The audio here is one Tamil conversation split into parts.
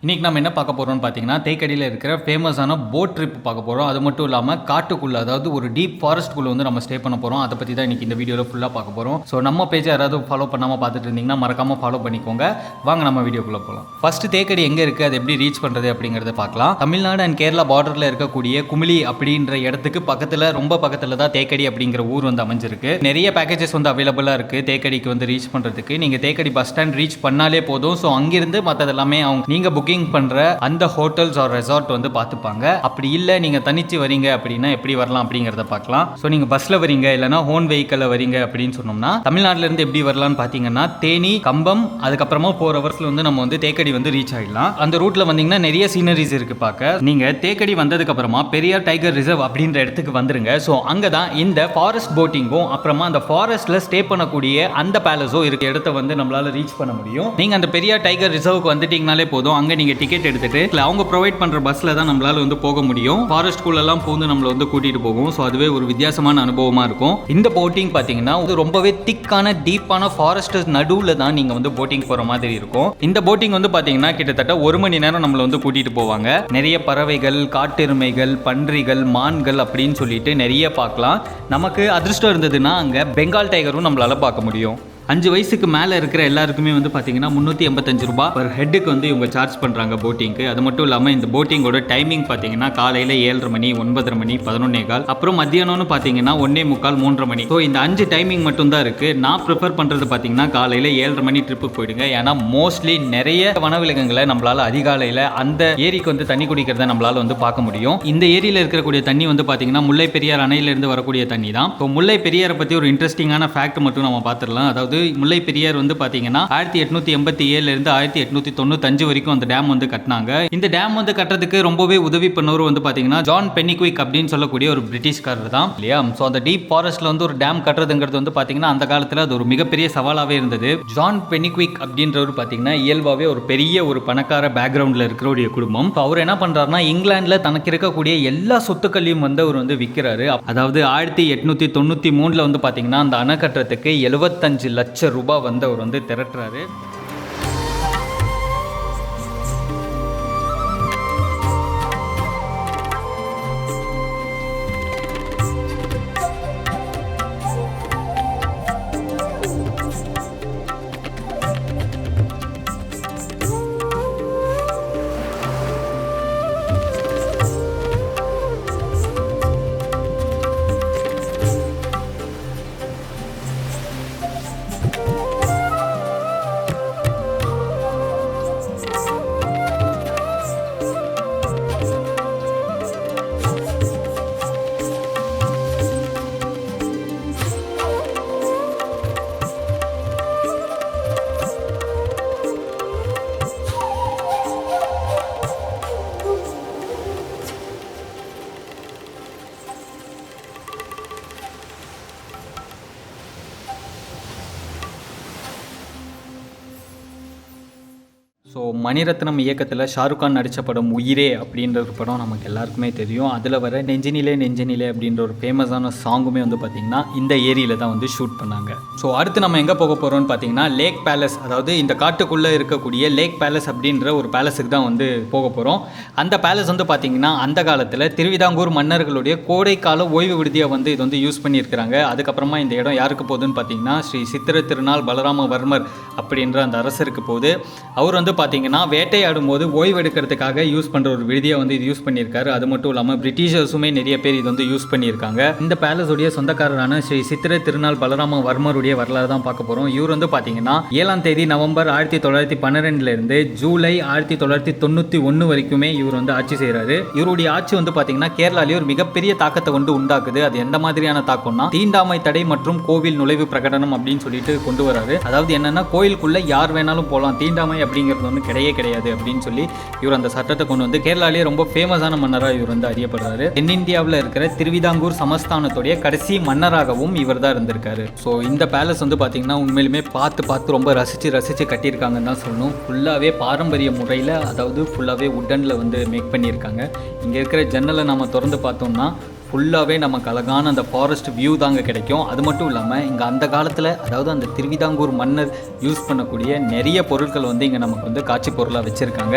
இன்றைக்கி நம்ம என்ன பார்க்க போகிறோம்னு பார்த்தீங்கன்னா தேக்கடியில் இருக்கிற ஃபேமஸான போட் ட்ரிப் பார்க்க போகிறோம். அது மட்டும் இல்லாமல் காட்டுக்குள்ளே, அதாவது ஒரு டீப் ஃபாரஸ்ட்குள்ளே வந்து நம்ம ஸ்டே பண்ண போகிறோம். அதை பற்றி தான் இன்றைக்கி இந்த வீடியோவில் ஃபுல்லாக பார்க்க போகிறோம். ஸோ நம்ம பேஜை யாராவது ஃபாலோ பண்ணாமல் பார்த்துட்டு இருந்தீங்கன்னா மறக்காமல் ஃபாலோ பண்ணிக்கோங்க. வாங்க நம்ம வீடியோக்குள்ளே போகலாம். ஃபஸ்ட்டு தேக்கடி எங்கே இருக்குது, அது எப்படி ரீச் பண்ணுறது அப்படிங்கிறத பார்க்கலாம். தமிழ்நாடு அண்ட் கேரளா பார்டரில் இருக்கக்கூடிய குமிளி அப்படின்ற இடத்துக்கு பக்கத்தில், ரொம்ப பக்கத்தில் தான் தேக்கடி அப்படிங்கிற ஊர் வந்து அமைஞ்சிருக்கு. நிறைய பேக்கேஜஸ் வந்து அவைலபிளாக இருக்குது தேக்கடிக்கு வந்து ரீச் பண்ணுறதுக்கு. நீங்கள் தேக்கடி பஸ் ஸ்டாண்ட் ரீச் பண்ணாலே போதும். ஸோ அங்கிருந்து மற்றது எல்லாமே நீங்கள் புக்கிங் பண்ற அந்த ஹோட்டல்ஸ் ஆர் ரெசார்ட் வந்து பார்த்துப்பாங்க. அப்படி இல்லை நீங்கள் தனிச்சு வரீங்க அப்படின்னா எப்படி வரலாம் அப்படிங்கிறத பார்க்கலாம். ஸோ நீங்கள் பஸ்ஸில் வரீங்க இல்லைனா ஹோன் வெஹிக்கிளில் வரீங்க அப்படின்னு சொன்னோம்னா தமிழ்நாட்டில இருந்து எப்படி வரலாம்னு பார்த்தீங்கன்னா தேனி, கம்பம், அதுக்கப்புறமா 4 ஹவர்ஸ்ல வந்து நம்ம வந்து தேக்கடி வந்து ரீச் ஆகிடலாம். அந்த ரூட்ல வந்தீங்கன்னா நிறைய சீனரிஸ் இருக்கு பார்க்க. நீங்க தேக்கடி வந்ததுக்கு அப்புறமா பெரியார் டைகர் ரிசர்வ் அப்படின்ற இடத்துக்கு வந்துருங்க. ஸோ அங்கே தான் இந்த ஃபாரஸ்ட் போட்டிங்கும் அப்புறமா அந்த ஃபாரஸ்ட்ல ஸ்டே பண்ணக்கூடிய அந்த பேலஸோ இருக்க இடத்த வந்து நம்மளால ரீச் பண்ண முடியும். நீங்க அந்த பெரியார் டைகர் ரிசர்வுக்கு வந்துட்டீங்கனாலே போதும். அங்கே நீங்க டிக்கெட் எடுத்துட்டு அவங்க ப்ரொவைட் பண்ற பஸ்ல தான் நம்மளால வந்து போக முடியும். ஃபாரஸ்ட் குள்ள எல்லாம் பூந்து நம்மள வந்து கூட்டிட்டு போகும். ஸோ அதுவே ஒரு வித்தியாசமான அனுபவமா இருக்கும். இந்த போட்டிங் பாத்தீங்கன்னா ரொம்பவே திக்கான டீப்பான ஃபாரஸ்ட் நடுவுல தான் நீங்க வந்து போட்டிங் போற மாதிரி இருக்கும். இந்த போட்டிங் வந்து பாத்தீங்கன்னா கிட்டத்தட்ட 1 மணி நேரம் நம்மள வந்து கூட்டிட்டு போவாங்க. நிறைய பறவைகள், காட்டெருமைகள், பன்றிகள், மான்கள் அப்படின்னு சொல்லிட்டு நிறைய பார்க்கலாம். நமக்கு அதிர்ஷ்டம் இருந்ததுன்னா அங்க பெங்கால் டைகரும் நம்மளால பார்க்க முடியும். 5 வயசுக்கு மேலே இருக்கிற எல்லாருக்குமே வந்து பார்த்தீங்கன்னா 385 ரூபாய் பர் ஹெட்டுக்கு வந்து இவங்க சார்ஜ் பண்ணுறாங்க போட்டிங்க்கு. அது மட்டும் இல்லாமல் இந்த போட்டிங்கோட டைமிங் பார்த்தீங்கன்னா காலையில் 7:30 மணி, 9:30 மணி, 11:15, அப்புறம் மத்தியானம்னு பார்த்தீங்கன்னா 1:45, 3:30 மணி. ஸோ இந்த 5 டைமிங் மட்டும் தான் இருக்குது. நான் ப்ரிஃபர் பண்ணுறது பார்த்தீங்கன்னா காலையில் 7:30 மணி ட்ரிப்புக்கு போயிடுங்க. ஏன்னா மோஸ்ட்லி நிறைய வனவிலங்குகளை நம்மளால் அதிகாலையில் அந்த ஏரிக்கு வந்து தண்ணி குடிக்கிறத நம்மளால் வந்து பார்க்க முடியும். இந்த ஏரியில் இருக்கக்கூடிய தண்ணி வந்து பார்த்தீங்கன்னா முல்லை பெரியார் அணையிலிருந்து வரக்கூடிய தண்ணி தான். இப்போ முல்லை பெரியாரை பற்றி ஒரு இன்ட்ரெஸ்டிங்கான ஃபேக்ட் மட்டும் நம்ம பார்த்துடலாம். அதாவது முல்லை பெரியார் வந்து பாத்தீங்கன்னா 1887 இருந்து 1895 வரைக்கும் அந்த டேம் வந்து கட்டினாங்க. இந்த டேம் வந்து கட்டுறதுக்கு ரொம்பவே உதவி பண்ணவர் வந்து பாத்தீங்கன்னா ஜான் பென்னிக்விக் அப்படின்னு சொல்லக்கூடிய ஒரு பிரிட்டிஷ்காரர் தான் இல்லையா. ஸோ அந்த டீப் ஃபாரஸ்ட்ல வந்து ஒரு டேம் கட்டுறதுங்கிறது வந்து பாத்தீங்கன்னா அந்த காலத்துல அது ஒரு மிகப்பெரிய சவாலாவே இருந்தது. ஜான் பென்னிக்விக் அப்படின்றவர் பாத்தீங்கன்னா இயல்பாவே ஒரு பெரிய ஒரு பணக்கார பேக்ரவுண்ட்ல இருக்கிற குடும்பம். அவர் என்ன பண்றாருன்னா இங்கிலாந்துல தனக்கு இருக்கக்கூடிய எல்லா சொத்துக்களையும் வந்து அவர் வந்து விற்கிறாரு. அதாவது 1893 வந்து பாத்தீங்கன்னா அந்த அணை கட்டுறதுக்கு 75 லட்சம் ரூபாய் வந்து அவர் வந்து திரட்டுறாரு. ஸோ மணிரத்னம் இயக்கத்தில் ஷாருக் கான் நடித்த படம் உயிரே அப்படின்ற ஒரு படம் நமக்கு எல்லாருக்குமே தெரியும். அதில் வர நெஞ்சினிலே நெஞ்சினிலே அப்படின்ற ஒரு ஃபேமஸான சாங்குமே வந்து பார்த்திங்கன்னா இந்த ஏரியில் தான் வந்து ஷூட் பண்ணாங்க. ஸோ அடுத்து நம்ம எங்கே போக போகிறோம்னு பார்த்தீங்கன்னா லேக் பேலஸ், அதாவது இந்த காட்டுக்குள்ளே இருக்கக்கூடிய லேக் பேலஸ் அப்படின்ற ஒரு பேலஸுக்கு தான் வந்து போக போகிறோம். அந்த பேலஸ் வந்து பார்த்திங்கன்னா அந்த காலத்தில் திருவிதாங்கூர் மன்னர்களுடைய கோடைக்கால ஓய்வு விடுதியாக வந்து இது வந்து யூஸ் பண்ணியிருக்கிறாங்க. அதுக்கப்புறமா இந்த இடம் யாருக்கு போகுதுன்னு பார்த்தீங்கன்னா ஸ்ரீ சித்திர திருநாள் பலராமவர்மர் அப்படின்ற அந்த அரசருக்கு போகுது. அவர் வந்து பார்த்தீங்கன்னா வேட்டையாடும் போது ஓய்வு எடுக்கிறதுக்காக யூஸ் பண்ணுற ஒரு விடுதியை வந்து இது யூஸ் பண்ணியிருக்காரு. அது மட்டும் இல்லாமல் பிரிட்டிஷர்ஸுமே நிறைய பேர் இது வந்து யூஸ் பண்ணியிருக்காங்க. இந்த பேலஸுடைய சொந்தக்காரரான ஸ்ரீ சித்திர திருநாள் பலராமவர்மருடைய வரலாறு தான் பார்க்க போகிறோம். இவர் வந்து பார்த்தீங்கன்னா 7ஆம் தேதி நவம்பர் 1912 இருந்து ஜூலை 1991 வரைக்குமே இவர் வந்து ஆட்சி செய்கிறாரு. இவருடைய ஆட்சி வந்து பார்த்தீங்கன்னா கேரளாலேயே ஒரு மிகப்பெரிய தாக்கத்தை வந்து உண்டாக்குது. அது எந்த மாதிரியான தாக்கம்னா தீண்டாமை தடை மற்றும் கோவில் நுழைவு பிரகடனம் அப்படின்னு சொல்லிட்டு கொண்டு வராரு. அதாவது என்னன்னா கோயிலுக்குள்ள யார் வேணாலும் போகலாம், தீண்டாமை அப்படிங்கிறது ஒன்று கிடையாது அப்படின்னு சொல்லி இவர் அந்த சட்டத்தை கொண்டு வந்து கேரளாலேயே ரொம்ப ஃபேமஸான மன்னராக இவர் வந்து அறியப்படுறாரு. தென்னிந்தியாவில் இருக்கிற திருவிதாங்கூர் சமஸ்தானத்துடைய கடைசி மன்னராகவும் இவர் தான் இருந்திருக்காரு. ஸோ இந்த பேலஸ் வந்து பார்த்தீங்கன்னா உண்மையிலுமே பார்த்து ரொம்ப ரசித்து கட்டியிருக்காங்கன்னு தான் சொல்லணும். ஃபுல்லாகவே பாரம்பரிய முறையில், அதாவது ஃபுல்லாகவே உட்டனில் வந்து மேக் பண்ணியிருக்காங்க. இங்கே இருக்கிற ஜன்னலை நம்ம திறந்து பார்த்தோம்னா ஃபுல்லாகவே நமக்கு அழகான அந்த ஃபாரஸ்ட் வியூ தாங்க கிடைக்கும். அது மட்டும் இல்லாமல் இங்கே அந்த காலத்தில் அதாவது அந்த திருவிதாங்கூர் மன்னர் யூஸ் பண்ணக்கூடிய நிறைய பொருட்கள் வந்து இங்கே நமக்கு வந்து காட்சி பொருளாக வச்சுருக்காங்க.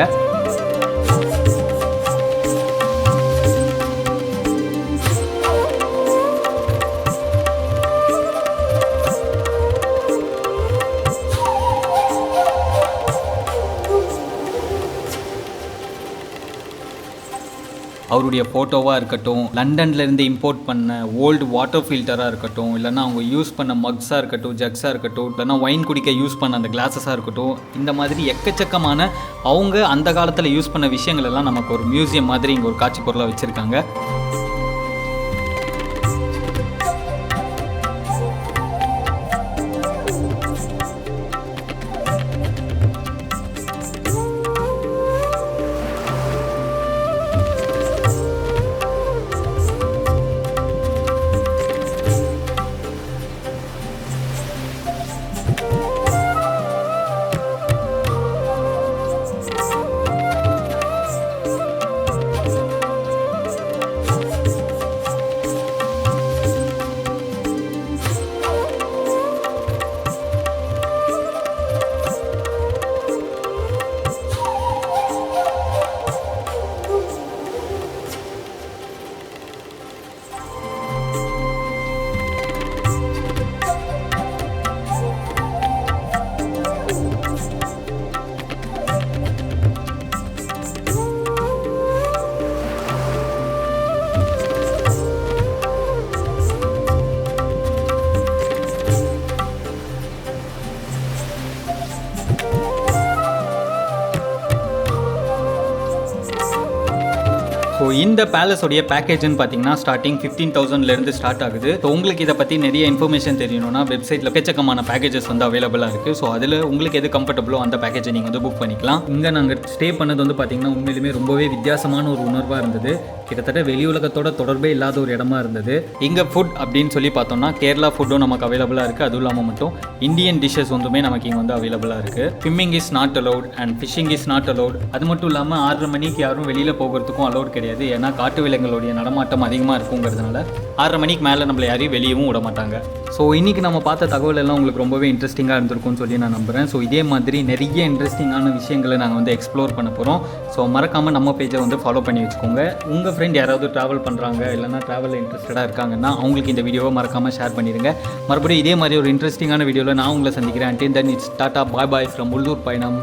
அவருடைய ஃபோட்டோவாக இருக்கட்டும், லண்டன்லேருந்து இம்போர்ட் பண்ண ஓல்டு வாட்டர் ஃபில்டராக இருக்கட்டும், இல்லைனா அவங்க யூஸ் பண்ண மக்ஸாக இருக்கட்டும், ஜக்ஸாக இருக்கட்டும், இல்லைனா ஒயின் குடிக்க யூஸ் பண்ண அந்த கிளாஸஸாக இருக்கட்டும், இந்த மாதிரி எக்கச்சக்கமான அவங்க அந்த காலத்தில் யூஸ் பண்ண விஷயங்கள் எல்லாம் நமக்கு ஒரு மியூசியம் மாதிரி இங்கே ஒரு காட்சி பொருளாக வச்சுருக்காங்க. ஸோ இந்த பேலஸோடைய பேக்கேஜ்னு பார்த்தீங்கன்னா ஸ்டார்டிங் 15,000லேருந்து ஸ்டார்ட் ஆகுது. ஸோ உங்களுக்கு இதை பற்றி நிறைய இன்ஃபர்மேஷன் தெரியணும்னா வெப்சைட்டில் எக்கச்சக்கமான பேக்கேஜஸ் வந்து அவைலபிளாக இருக்குது. ஸோ அதில் உங்களுக்கு எது கம்ஃபர்டபுளோ அந்த பேக்கேஜை நீங்கள் வந்து புக் பண்ணிக்கலாம். இங்கே நாங்கள் ஸ்டே பண்ணது வந்து பார்த்திங்கன்னா உண்மையிலுமே ரொம்பவே வித்தியாசமான ஒரு உணர்வாக இருந்தது. கிட்டத்தட்ட வெளி உலகத்தோட தொடர்பே இல்லாத ஒரு இடமா இருந்தது. இங்கே ஃபுட் அப்படின்னு சொல்லி பார்த்தோம்னா கேரளா ஃபுட்டும் நமக்கு அவைலபிளாக இருக்குது. அதுவும் இல்லாமல் மட்டும் இந்தியன் டிஷ்ஷஸ் வந்துமே நமக்கு இங்கே வந்து அவைலபிளாக இருக்குது. Swimming is not allowed and phishing is not allowed. அது மட்டும் இல்லாமல் 6:30 மணிக்கு யாரும் வெளியில் போகிறதுக்கும் அலவுட் கிடையாது. ஏன்னா காட்டு விலங்குகளுடைய நடமாட்டம் அதிகமாக இருக்குங்கிறதுனால 6:30 மணிக்கு மேலே நம்மளை யாரையும் வெளியவும் விட மாட்டாங்க. ஸோ இன்றைக்கி நம்ம பார்த்த தகவல் எல்லாம் உங்களுக்கு ரொம்பவே இன்ட்ரெஸ்டிங்காக இருந்திருக்கும்னு சொல்லி நான் நம்புகிறேன். ஸோ இதே மாதிரி நிறைய இன்ட்ரெஸ்டிங்கான விஷயங்களை நாங்கள் வந்து எக்ஸ்ப்ளோர் பண்ண போகிறோம். ஸோ மறக்காமல் நம்ம பேஜை வந்து ஃபாலோ பண்ணி வச்சுக்கோங்க. உங்கள் ஃப்ரெண்ட் யாராவது ட்ராவல் பண்ணுறாங்க இல்லைனா ட்ராவலில் இன்ட்ரெஸ்டடாக இருக்காங்கன்னா அவங்களுக்கு இந்த வீடியோவை மறக்காமல் ஷேர் பண்ணிடுங்க. மறுபடியும் இதே மாதிரி ஒரு இன்ட்ரெஸ்டிங்கான வீடியோவில் நான் உங்களை சந்திக்கிறேன். Until then, it's Tata, bye bye from உள்ளூர் பயணம்.